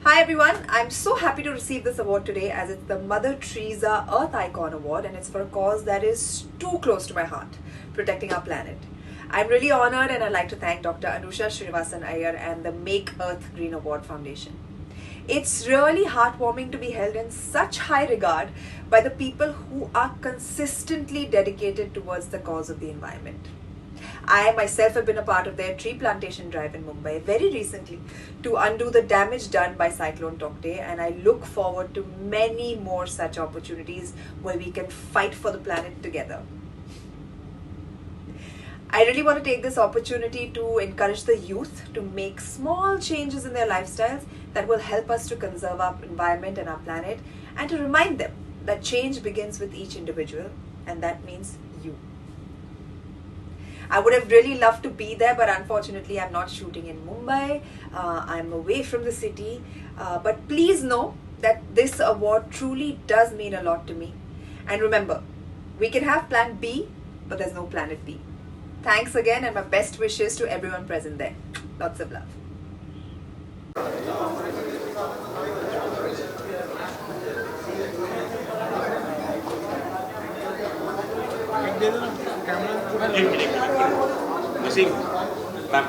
Hi everyone, I'm so happy to receive this award today as it's the Mother Teresa Earth Icon Award and it's for a cause that is too close to my heart, protecting our planet. I'm really honored and I'd like to thank Dr. Anusha Srinivasan Iyer and the Make Earth Green Award Foundation. It's really heartwarming to be held in such high regard by the people who are consistently dedicated towards the cause of the environment. I myself have been a part of their tree plantation drive in Mumbai very recently to undo the damage done by Cyclone Tauktae, and I look forward to many more such opportunities where we can fight for the planet together. I really want to take this opportunity to encourage the youth to make small changes in their lifestyles that will help us to conserve our environment and our planet, and to remind them that change begins with each individual, and that means you. I would have really loved to be there, but unfortunately I'm not shooting in Mumbai. I'm away from the city. But please know that this award truly does mean a lot to me. And remember, we can have plan B, but there's no planet B. Thanks again and my best wishes to everyone present there. Lots of love. एक minute Naseem ma'am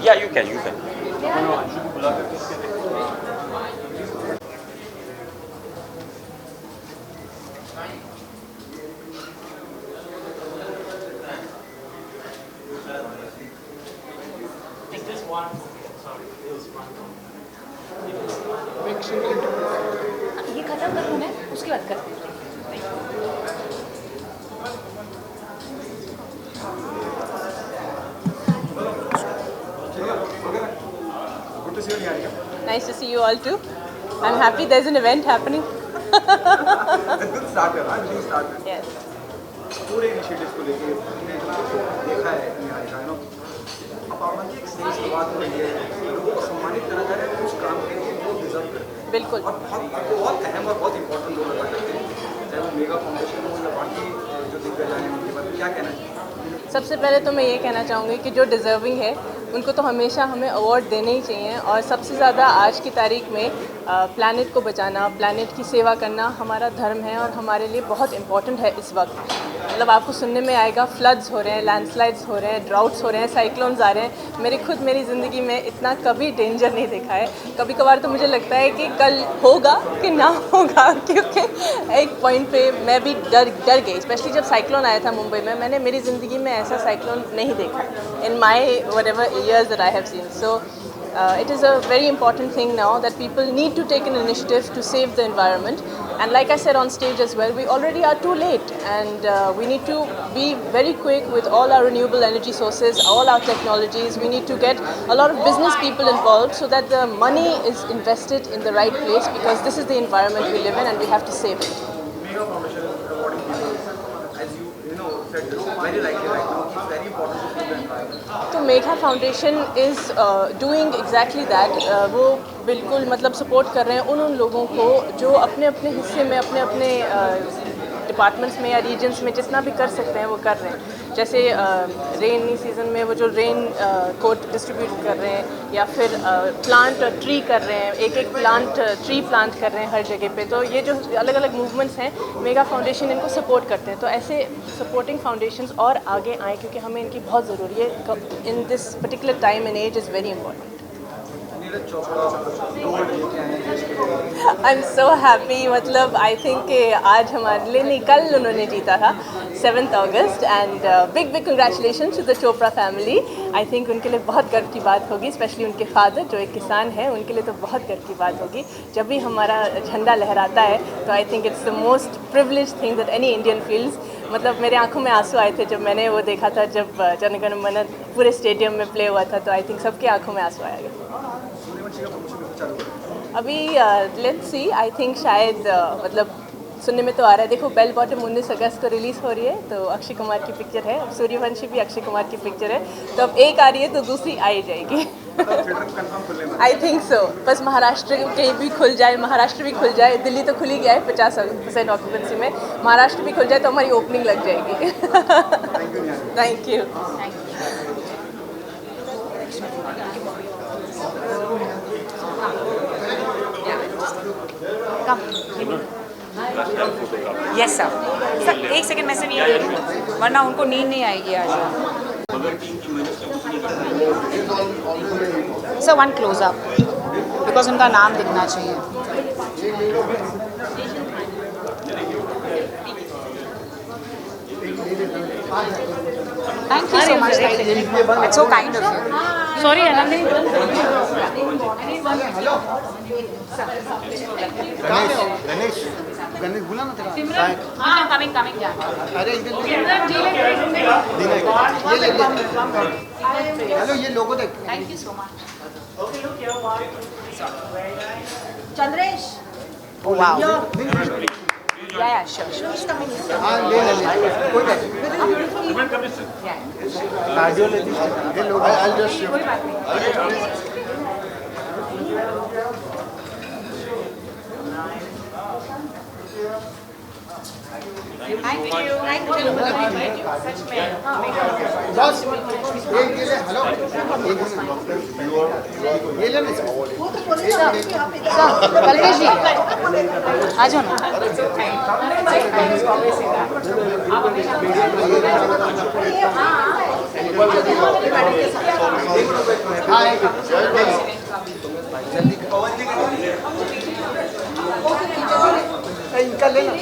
या you can ये खत्म करूँ मैं उसकी बात करते हैं Nice to see you all too. I'm happy there's an event happening. good starter, new starter. Yes. पूरे इनिशिएटिव्स को लेके हमने इतना देखा है यहाँ नो अपार्टमेंट की एक सही शुरुआत हो रही है, लोगों को सम्मानित करा जा रहा है, कुछ काम के लिए वो डिजर्व करते हैं बिल्कुल और बहुत अहम और बहुत इंपॉर्टेंट रोल अदा करते हैं, चाहे वो मेगा फाउंडेशन हो या बाकी जो दिग्गज हैं उनके बारे में क्या कहना चाहिए? सबसे पहले तो मैं ये कहना चाहूँगी कि जो डिज़र्विंग है उनको तो हमेशा हमें अवार्ड देने ही चाहिए और सबसे ज़्यादा आज की तारीख में प्लैनेट को बचाना, प्लैनेट की सेवा करना हमारा धर्म है और हमारे लिए बहुत इम्पॉर्टेंट है इस वक्त। मतलब आपको सुनने में आएगा फ्लड्स हो रहे हैं, लैंडस्लाइड्स हो रहे हैं, ड्राउट्स हो रहे हैं, साइक्लोन्स आ रहे हैं। मेरी ज़िंदगी में इतना कभी डेंजर नहीं देखा है। कभी कभार तो मुझे लगता है कि कल होगा कि ना होगा, क्योंकि एक पॉइंट पे मैं भी डर गई। स्पेशली जब साइक्लोन आया था मुंबई में, मैंने मेरी ज़िंदगी में ऐसा साइक्लोन नहीं देखा in my whatever years that I have seen. So it is a very important thing now that people need to take an initiative to save the environment. And like I said on stage as well, we already are too late, and we need to be very quick with all our renewable energy sources, all our technologies. We need to get a lot of business people involved so that the money is invested in the right place, because this is the environment we live in and we have to save it. Mega Foundation is awarding people, as you know said very rightly right now, it's very important to save the environment. तो Megha foundation is doing exactly that. वो बिल्कुल मतलब support कर रहे हैं उन लोगों को जो अपने अपने हिस्से में अपने अपने डिपार्टमेंट्स में या रीजन्स में जितना भी कर सकते हैं वो कर रहे हैं। जैसे रेनी सीज़न में वो जो रेन कोट डिस्ट्रीब्यूट कर रहे हैं, या फिर प्लांट ट्री कर रहे हैं, एक प्लांट ट्री प्लांट कर रहे हैं हर जगह पे। तो ये जो अलग अलग मूवमेंट्स हैं, मेगा फाउंडेशन इनको सपोर्ट करते हैं। तो ऐसे सपोर्टिंग फाउंडेशंस और आगे आएँ, क्योंकि हमें इनकी बहुत ज़रूरी है in this particular time and age is very important. Neeraj Chopra gold लेके आए हैं इसके लिए। I am so happy. मतलब आई थिंक आज हमारे लिए नहीं, कल उन्होंने जीता था 7 अगस्त, and big congratulation to the Chopra family. I think उनके लिए बहुत गर्व की बात होगी, स्पेशली उनके फादर जो एक किसान हैं, उनके लिए तो बहुत गर्व की बात होगी। जब भी हमारा झंडा लहराता है तो I think it's the most privilege thing that any Indian feels. मतलब मेरे आंखों में आंसू आए थे जब मैंने वो देखा था, जब जन गण मन पूरे स्टेडियम में प्ले हुआ था। तो आई थिंक सबके आंखों में आंसू आएगा। अभी लेट्स सी, आई थिंक शायद मतलब सुनने में तो आ रहा है। देखो बेल बॉटम 19 अगस्त को रिलीज़ हो रही है, तो अक्षय कुमार की पिक्चर है। अब सूर्यवंशी भी अक्षय कुमार की पिक्चर है, तो अब एक आ रही है तो दूसरी आ ही जाएगी। I think so. बस महाराष्ट्र कहीं भी खुल जाए, महाराष्ट्र भी खुल जाए, दिल्ली तो खुल ही गया है 50% ऑक्यूपेंसी में, महाराष्ट्र भी खुल जाए तो हमारी ओपनिंग लग जाएगी। Thank you. Yes sir. Sir एक सेकंड में से नहीं, वरना उनको नींद नहीं आएगी आज। Sir one clause up, because उनका नाम दिखना चाहिए। Thank you so much, it's so kind of you. Sorry Anandi. Ganesh Ganesh बोला ना तेरा हाँ कमिंग कमिंग जा। अरे इधर हेलो ये लोगो देख। Thank you so much. Chandresh wow. या श्योर श्योर। हाँ ले कोई बात ये लोग आई जस्ट थैंक यू। सच में बस एक ये ले हेलो एक ये ले कल्पेश जी आ जाओ ना। इनका लेना।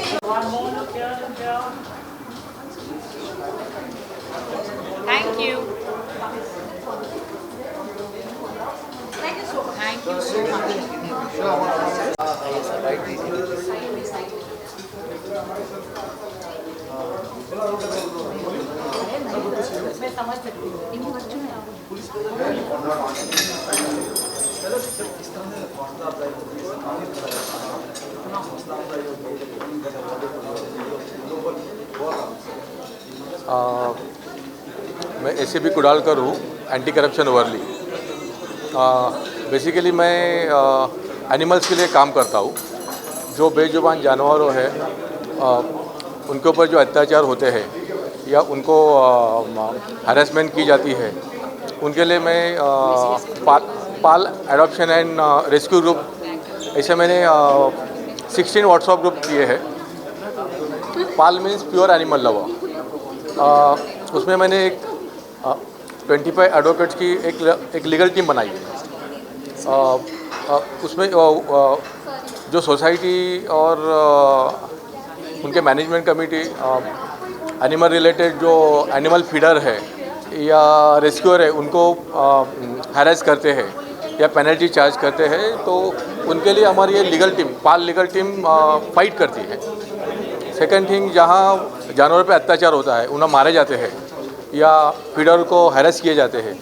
Thank you. Thank you so much. मैं समझ सकती हूँ इन्हीं बच्चों में मैं ACP कुडालकर हूँ, एंटी करप्शन ओवरली। बेसिकली मैं एनिमल्स के लिए काम करता हूँ। जो बेजुबान जानवरों हैं उनके ऊपर जो अत्याचार होते हैं या उनको हरेसमेंट की जाती है, उनके लिए मैं पाल एडॉप्शन एंड रेस्क्यू ग्रुप, ऐसे मैंने 16 व्हाट्सएप ग्रुप किए हैं। पाल मीन्स प्योर एनिमल लवर। उसमें मैंने एक 25 एडवोकेट्स की एक लीगल टीम बनाई है। उसमें जो सोसाइटी और उनके मैनेजमेंट कमेटी एनिमल रिलेटेड जो एनिमल फीडर है या रेस्क्यूअर है उनको हैरेस करते हैं या पेनल्टी चार्ज करते हैं, तो उनके लिए हमारी ये लीगल टीम, पाल लीगल टीम फाइट करती है। सेकंड थिंग, जहाँ जानवरों पे अत्याचार होता है, उन्हें मारे जाते हैं या फीडर को हैरेस किए जाते हैं,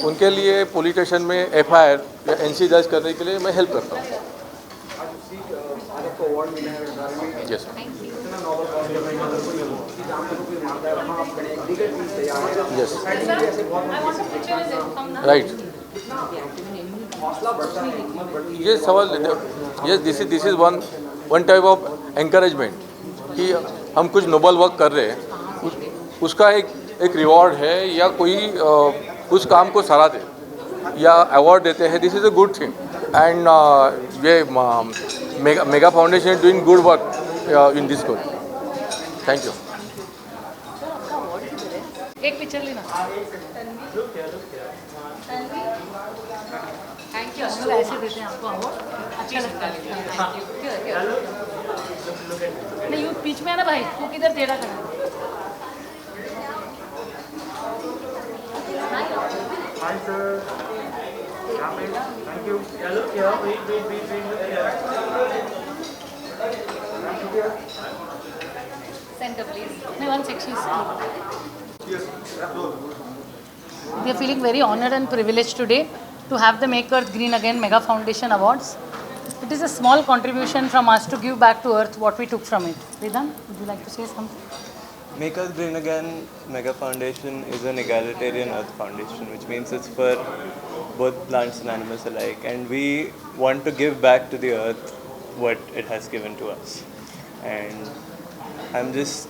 उनके लिए पुलिस स्टेशन में FIR या NC दर्ज करने के लिए मैं हेल्प करता हूँ। Yes yes right. ये सवाल, yes this is one type of encouragement कि हम कुछ नोबल वर्क कर रहे हैं, उसका एक रिवॉर्ड है या कोई उस काम को सराहते या अवार्ड देते हैं। This is a good thing and ये Mega Foundation doing good work in this good. Thank you. एक पिक्चर लेना। Thank you. हम लोग ऐसे देते हैं आपको अवार्ड, अच्छा लगता है। नहीं वो बीच में है ना भाई, तू किधर टेढ़ा खड़ा है। Hi sir. Thank you. Yeah, look here. Wait, look here. Center please. No, one section. We are feeling very honored and privileged today to have the Make Earth Green Again Mega Foundation Awards. It is a small contribution from us to give back to earth what we took from it. Vedant, would you like to say something? Make Us Green Again Mega Foundation is an egalitarian earth foundation, which means it's for both plants and animals alike, and we want to give back to the earth what it has given to us. And I'm just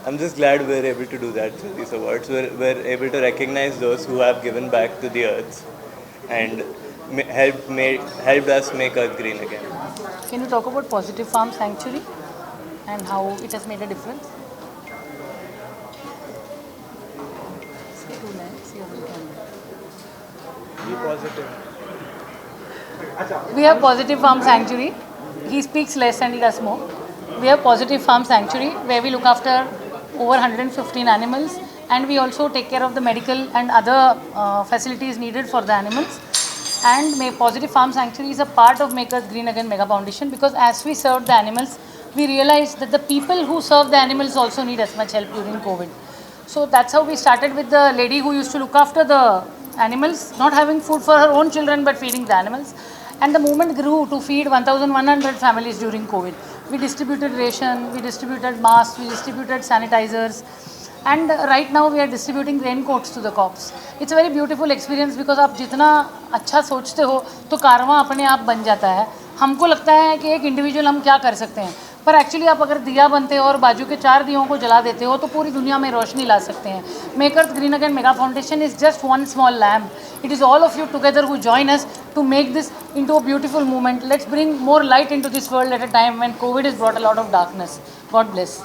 I'm just glad we're able to do that through these awards. We're able to recognize those who have given back to the earth and helped us make Earth green again. Can you talk about Positive Farm Sanctuary and how it has made a difference? Be positive. We have Positive Farm Sanctuary. He speaks less and he does more. We have Positive Farm Sanctuary where we look after over 115 animals, and we also take care of the medical and other facilities needed for the animals. And Positive Farm Sanctuary is a part of Make Us Green Again Mega Foundation, because as we serve the animals, we realized that the people who serve the animals also need as much help during COVID. So that's how we started with the lady who used to look after the animals, not having food for her own children but feeding the animals. And the movement grew to feed 1,100 families during COVID. We distributed ration, we distributed masks, we distributed sanitizers, and right now we are distributing raincoats to the cops. It's a very beautiful experience because आप जितना अच्छा सोचते हो तो कारवां अपने आप बन जाता है. हमको लगता है कि एक इंडिविजुअल हम क्या कर सकते हैं, पर एक्चुअली आप अगर दिया बनते हो और बाजू के 4 दियों को जला देते हो तो पूरी दुनिया में रोशनी ला सकते हैं. Make earth green again mega foundation is just one small lamp. It is all of you together who join us to make this into a beautiful movement. Let's bring more light into this world at a time when COVID has brought a lot of darkness. God bless.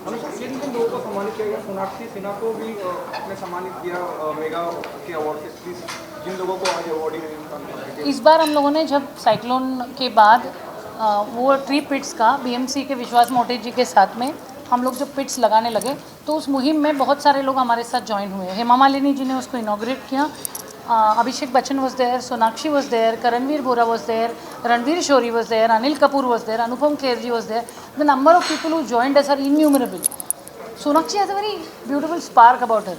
जिन लोगों को सम्मानित किया गया, सोनाक्षी सिन्हा को भी आपने सम्मानित किया मेगा के अवार्ड से. प्लीज जिन लोगों को आज अवार्ड ही नहीं. इस बार हम लोगों ने जब साइक्लोन के बाद वो ट्री पिट्स का बीएमसी के विश्वास मोटे जी के साथ में हम लोग जब पिट्स लगाने लगे तो उस मुहिम में बहुत सारे लोग हमारे साथ ज्वाइन हुए. हेमा मालिनी जी ने उसको इनॉग्रेट किया. Abhishek Bachchan was there, Sonakshi was there, Karanveer Bora was there, Ranveer Shori was there, Anil Kapoor was there, Anupam Kher ji was there. The number of people who joined us are innumerable. Sonakshi has a very beautiful spark about her.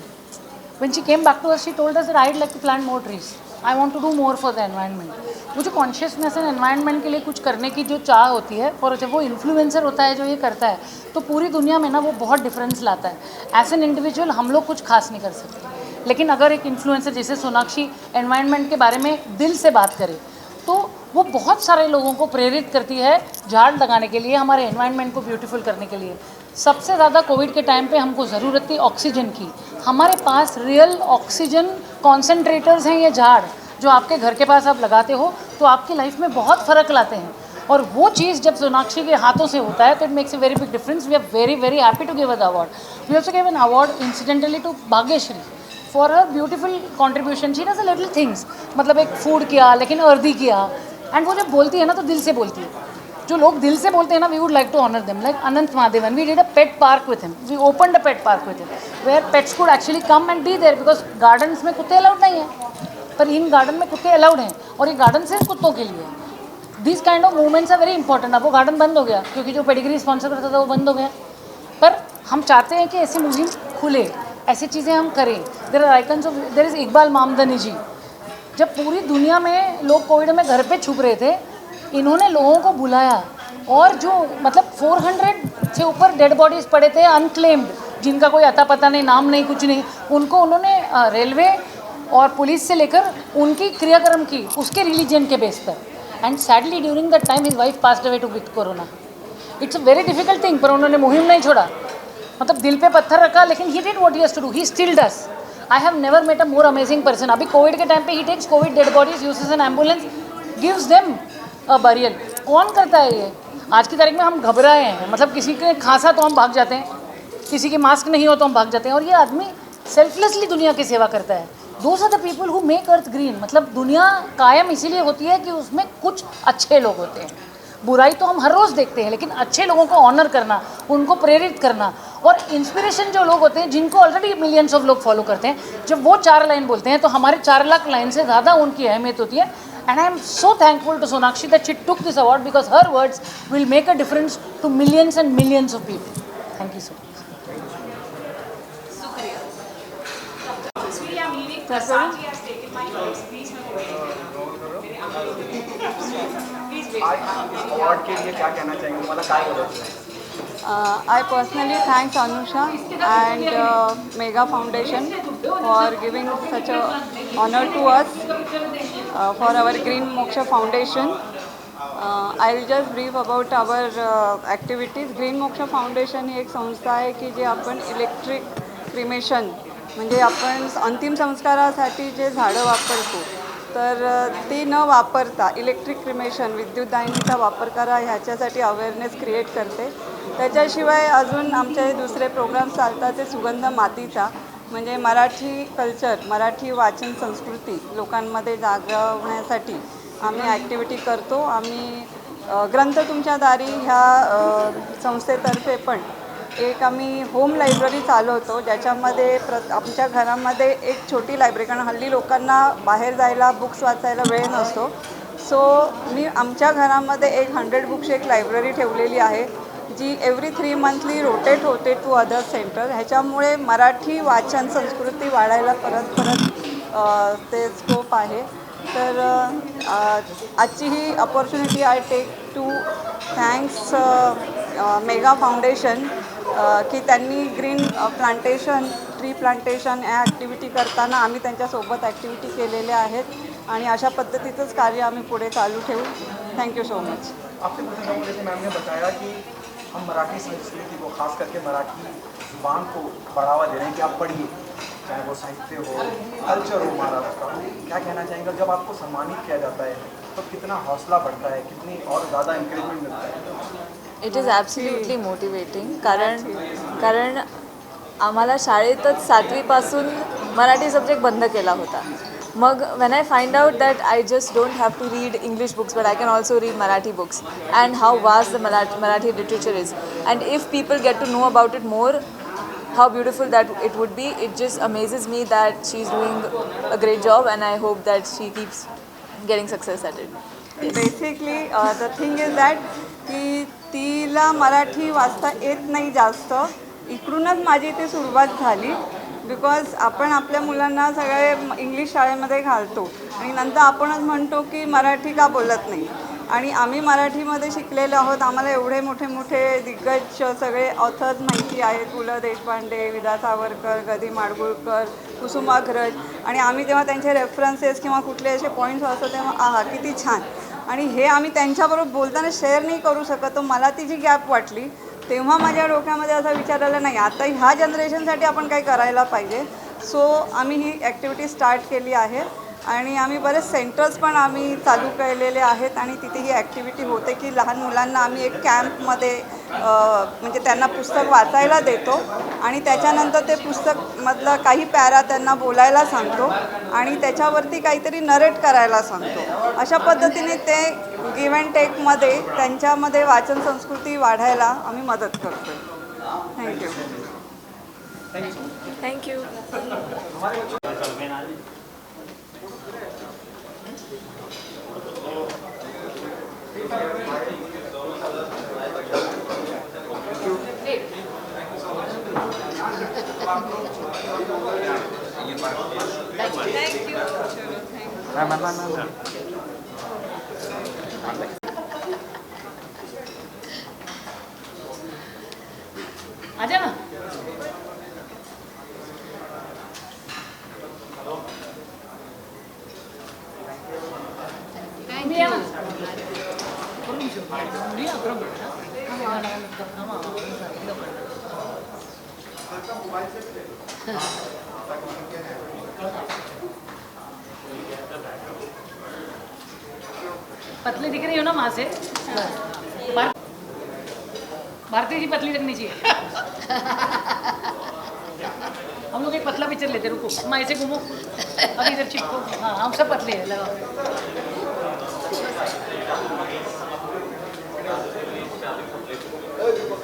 When she came back to us, she told us that I'd like to plant more trees. I want to do more for the environment. वो जो consciousness and environment के लिए कुछ करने की जो चाह होती है, और जब वो इन्फ्लुएंसर होता है जो ये करता है, तो पूरी दुनिया में ना वो बहुत डिफरेंस लाता है. एज एन इंडिविजुअल हम लोग कुछ खास नहीं कर सकते, लेकिन अगर एक इन्फ्लुएंसर जैसे सोनाक्षी एनवायरनमेंट के बारे में दिल से बात करे तो वो बहुत सारे लोगों को प्रेरित करती है झाड़ लगाने के लिए, हमारे एनवायरनमेंट को ब्यूटीफुल करने के लिए. सबसे ज़्यादा कोविड के टाइम पे हमको ज़रूरत थी ऑक्सीजन की. हमारे पास रियल ऑक्सीजन कॉन्सेंट्रेटर्स हैं ये झाड़, जो आपके घर के पास आप लगाते हो तो आपकी लाइफ में बहुत फ़र्क लाते हैं. और वो चीज़ जब सोनाक्षी के हाथों से होता है तो it makes a very big difference. We are very very happy to give the award. We also give an award incidentally to Bhagyashree for her beautiful contribution. She does a little things, मतलब एक food किया लेकिन earthy किया. And वो जब बोलती है ना तो दिल से बोलती है. जो लोग दिल से बोलते हैं ना, we would like to honour them. Like Anant Mahadevan, we did a pet park with him. We opened a pet park with him where pets could actually come and be there, because gardens में कुत्ते allowed नहीं है, पर इन garden में कुत्ते allowed हैं और ये गार्डन सिर्फ कुत्तों के लिए. This kind of movements are very important. अब वो गार्डन बंद हो गया क्योंकि जो पेडिग्री स्पॉन्सर करता था वो बंद हो गया, पर हम चाहते हैं कि ऐसी मुहिम खुले, ऐसी चीज़ें हम करें. There are icons of, there is Iqbal Mamdani ji. जब पूरी दुनिया में लोग कोविड में घर पे छुप रहे थे, इन्होंने लोगों को बुलाया और जो मतलब 400 से ऊपर डेड बॉडीज़ पड़े थे अनक्लेम्ड, जिनका कोई अता पता नहीं, नाम नहीं, कुछ नहीं, उनको उन्होंने रेलवे और पुलिस से लेकर उनकी क्रियाक्रम की उसके रिलीजन के बेस पर. And sadly during that time his wife passed away to with corona. It's a very difficult thing, पर उन्होंने मुहिम नहीं छोड़ा, मतलब दिल पे पत्थर रखा, लेकिन he did what he has to do. He still does. I have never met a more amazing person. अभी कोविड के टाइम पे he takes COVID dead bodies, uses an ambulance, gives them a burial. कौन करता है ये? आज की तारीख में हम घबराए हैं, मतलब किसी के खांसा तो हम भाग जाते हैं, किसी के मास्क नहीं हो तो हम भाग जाते हैं, और ये आदमी सेल्फलेसली दुनिया की सेवा करता है. Those are the people who make earth green. मतलब दुनिया कायम इसीलिए होती है कि उसमें कुछ अच्छे लोग होते हैं. बुराई तो हम हर रोज़ देखते हैं, लेकिन अच्छे लोगों को ऑनर करना, उनको प्रेरित करना, और इंस्पिरेशन जो लोग होते हैं जिनको ऑलरेडी मिलियंस ऑफ लोग फॉलो करते हैं, जब वो 4 लाइन बोलते हैं तो हमारे 4 लाख लाइन से ज़्यादा उनकी अहमियत होती है. And I am so thankful to Sonakshi that she took this award, because her words will make a difference to millions and millions of people. Thank you so much. We are meeting Prasad ji has taken आज award के लिए क्या कहना चाहेंगे, मला काय बोलायचं आहे? I personally thanks Anusha and Mega Foundation for giving such a honor to us for our Green Moksha Foundation. I will just brief about our activities. Green Moksha Foundation ही एक संस्था आहे की जे आपण इलेक्ट्रिक क्रिमेशन म्हणजे आपण अंतिम संस्कारासाठी जे झाडं वापरतो तर ती न वापरता इलेक्ट्रिक क्रिमेशन विद्युतदाहिनीचा वापर करा ह्याच्यासाठी अवेअरनेस क्रिएट करते. त्याच्याशिवाय अजून आमचे दुसरे प्रोग्राम्स चालतात ते सुगंध मातीचा म्हणजे मराठी कल्चर मराठी वाचन संस्कृती लोकांमध्ये जागवण्यासाठी आम्ही ॲक्टिव्हिटी करतो. आम्ही ग्रंथ तुमच्या दारी ह्या संस्थेतर्फे पण एक आम्ही होम लायब्ररी चालवतो ज्याच्यामध्ये आमच्या घरामध्ये एक छोटी लायब्ररी कारण हल्ली लोकांना बाहेर जायला बुक्स वाचायला वेळ नसतो. सो मी आमच्या घरामध्ये एक 100 बुक्सची एक लायब्ररी ठेवलेली आहे जी एव्हरी 3 मंथली रोटेट होते टू अदर सेंटर. ह्याच्यामुळे मराठी वाचन संस्कृती वाढायला परत ते स्कोप आहे. तर आजची ही opportunity I take to thanks Mega Foundation की त्यांनी ग्रीन प्लांटेशन ट्री प्लांटेशन या ॲक्टिव्हिटी करताना आम्ही त्यांच्यासोबत ॲक्टिव्हिटी केलेल्या आहेत आणि अशा पद्धतीचंच कार्य आम्ही पुढे चालू ठेवू. Thank you so much. आपके प्रसंगों जैसे मैम ने बताया कि हम मराठी संस्कृति को खास करके मराठी जुबान को बढ़ावा दे रहे हैं कि आप पढ़िए, चाहे वो साहित्य हो कल्चर हो महाराष्ट्र का. क्या कहना चाहेंगे जब आपको सम्मानित किया जाता है तो कितना हौसला बढ़ता है, कितनी और ज़्यादा इंकरेजमेंट मिलता है? इट इज़ ॲब्सल्युटली मोटिवेटिंग कारण आम्हाला शाळेतच 7वीपासून मराठी सब्जेक्ट बंद केला होता. मग when I find out that I just don't have to read English books but I can also read Marathi books and how vast the Marathi literature is, and if people get to know about it more, how beautiful that it would be. It just amazes me that she's doing a great job and I hope that she keeps getting success at it. Yes. Basically the thing is that की तिला मराठी वाचता येत नाही जास्त. इकडूनच माझी ती सुरुवात झाली बिकॉज आपण आपल्या मुलांना सगळे इंग्लिश शाळेमध्ये घालतो आणि नंतर आपणच म्हणतो की मराठी का बोलत नाही. आणि आम्ही मराठीमध्ये शिकलेलो आहोत. आम्हाला एवढे मोठे मोठे दिग्गज सगळे ऑथर्स माहिती आहेत. पु ल देशपांडे, विदा सावरकर, ग दी माडगूळकर, कुसुमाग्रज. आणि आम्ही जेव्हा त्यांचे रेफरन्सेस किंवा कुठले असे पॉईंट्स असतो तेव्हा आहा किती छान. आणि हे आम्ही त्यांच्याबरोबर बोलताना शेअर नाही करू शकत. तर मला ती जी गॅप वाटली तेव्हा माझ्या डोक्यामध्ये असा विचार आला नाही आता ह्या जनरेशनसाठी आपण काही करायला पाहिजे. सो आम्ही ही ॲक्टिव्हिटी स्टार्ट केली आहे आणि आम्ही बरेच सेंटर्स पण आम्ही चालू केलेले आहेत आणि तिथे ही ॲक्टिव्हिटी होते की लहान मुलांना आम्ही एक कॅम्पमध्ये म्हणजे त्यांना पुस्तक वाचायला देतो आणि त्याच्यानंतर ते पुस्तकमधलं काही पॅरा त्यांना बोलायला सांगतो आणि त्याच्यावरती काहीतरी नरेट करायला सांगतो. अशा पद्धतीने ते गिव्ह अँड टेकमध्ये त्यांच्यामध्ये वाचन संस्कृती वाढायला आम्ही मदत करतो. थँक्यू. थँक्यू. आजा ना. पतली दिख रही हो ना वहाँ से. भारती जी पतली लगनी चाहिए. हम लोग एक पतला पिक्चर लेते. रुको मैं ऐसे घूमो अभी इधर चिपको. हाँ हम सब पतले हैं. लगाओ.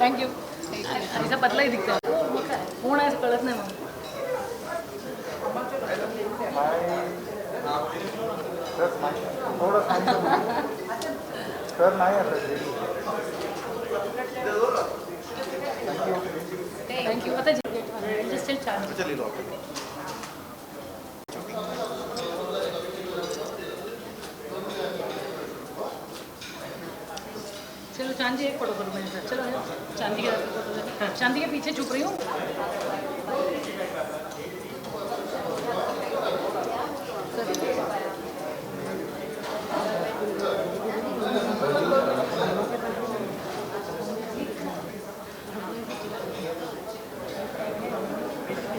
थँक्यू. ऐसा पतला ही दिखता है. कोण आहे कळत नाही मग. थँक्यू. आता जस्ट 4 चलिए चांदी एक फोटो करो मेरे साथ, चलो आयो। चांदी के फोटो, चांदी के पीछे छुप रही हूँ। सर